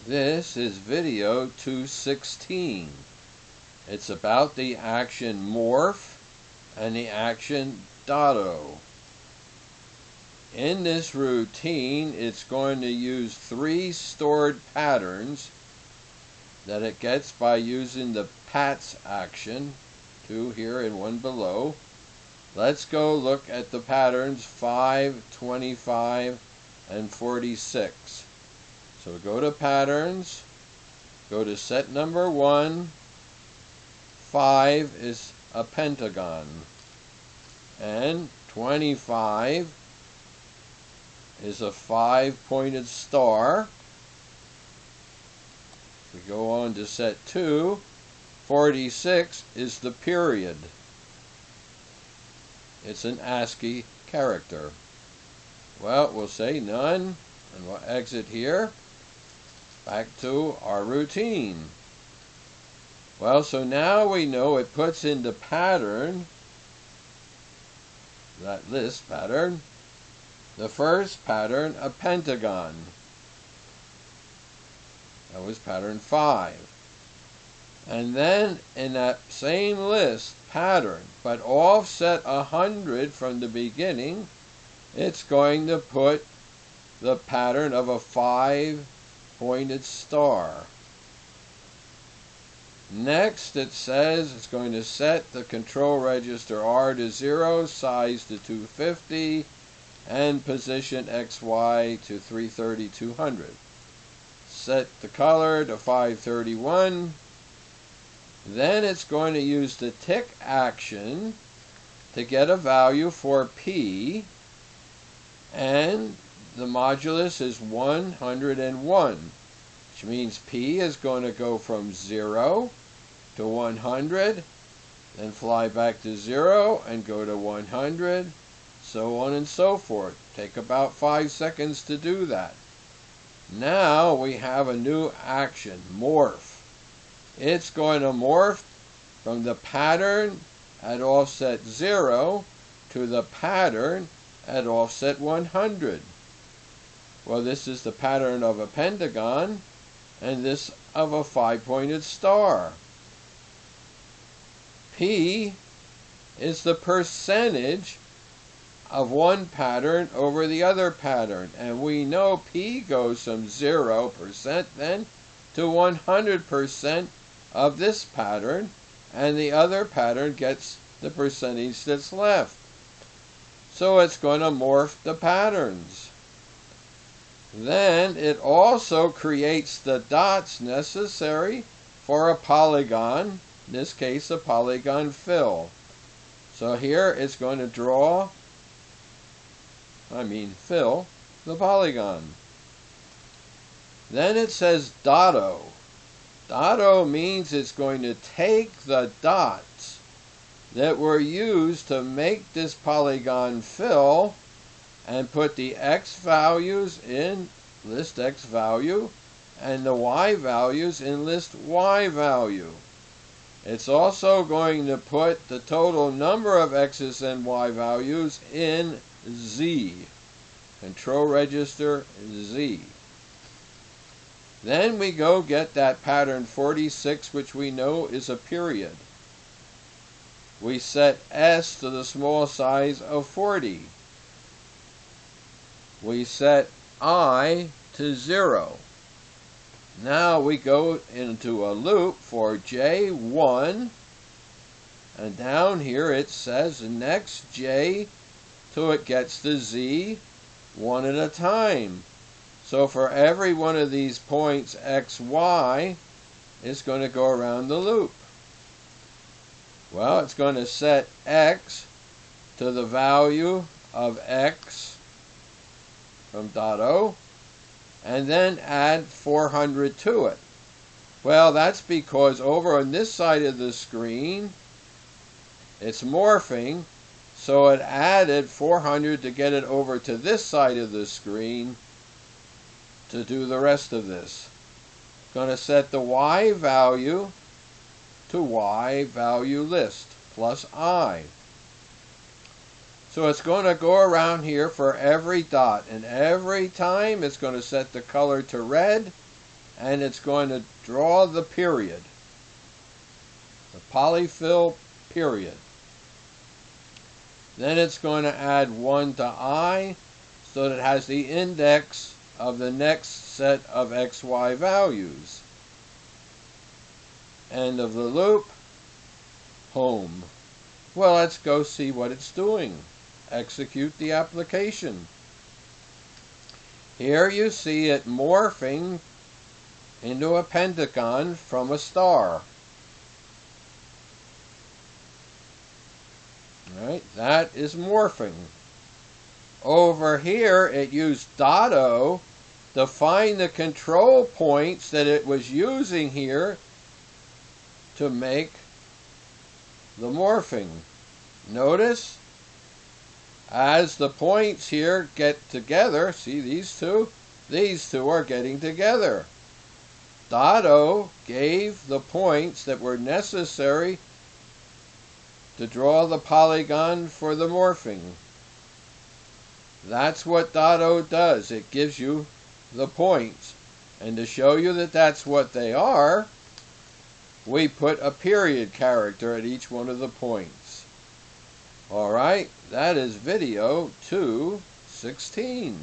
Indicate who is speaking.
Speaker 1: This is video 216. It's about the action MORF and the action DOTO. In this routine, it's going to use three stored patterns that it gets by using the PATS action, two here and one below. Let's go look at the patterns 5, 25, and 46. So go to patterns, go to set number 1, 5 is a pentagon, and 25 is a 5-pointed star. We go on to set 2, 46 is the period. It's an ASCII character. Well, we'll say none, and we'll exit here. Back to our routine. Well, so now we know it puts in the pattern, that list pattern, the first pattern, a pentagon. That was pattern 5. And then in that same list pattern, but offset 100 from the beginning, it's going to put the pattern of a 5-pointed star. Next, it says it's going to set the control register R to 0, size to 250, and position XY to 330, 200. Set the color to 531. Then it's going to use the tick action to get a value for P, and the modulus is 101, which means P is going to go from 0 to 100, then fly back to 0 and go to 100, so on and so forth. Take about 5 seconds to do that. Now we have a new action, morph. It's going to morph from the pattern at offset 0 to the pattern at offset 100. Well, this is the pattern of a pentagon, and this of a 5-pointed star. P is the percentage of one pattern over the other pattern, and we know P goes from 0% then to 100% of this pattern, and the other pattern gets the percentage that's left. So it's going to morph the patterns. Then it also creates the dots necessary for a polygon, in this case a polygon fill. So here it's going to fill the polygon. Then it says DOTO. DOTO means it's going to take the dots that were used to make this polygon fill and put the X values in list X value and the Y values in list Y value. It's also going to put the total number of X's and Y values in Z, control register Z. Then we go get that pattern 46, which we know is a period. We set S to the small size of 40. We set I to 0. Now we go into a loop for J1, and down here it says next J till it gets to Z one at a time. So for every one of these points X, Y, it's going to go around the loop. Well, it's going to set X to the value of X from DOTO, and then add 400 to it. Well, that's because over on this side of the screen, it's morphing, so it added 400 to get it over to this side of the screen to do the rest of this. It's going to set the Y value to Y value list plus I. So it's going to go around here for every dot, and every time it's going to set the color to red and it's going to draw the period, the polyfill period. Then it's going to add 1 to I, so that it has the index of the next set of XY values. End of the loop, home. Well, let's go see what it's doing. Execute the application. Here you see it morphing into a pentagon from a star. Right, that is morphing. Over here, it used DOTO to find the control points that it was using here to make the morphing. Notice, as the points here get together, see these two are getting together. DOTO gave the points that were necessary to draw the polygon for the morphing. That's what DOTO does. It gives you the points. And to show you that that's what they are, we put a period character at each one of the points. Alright, that is video 216.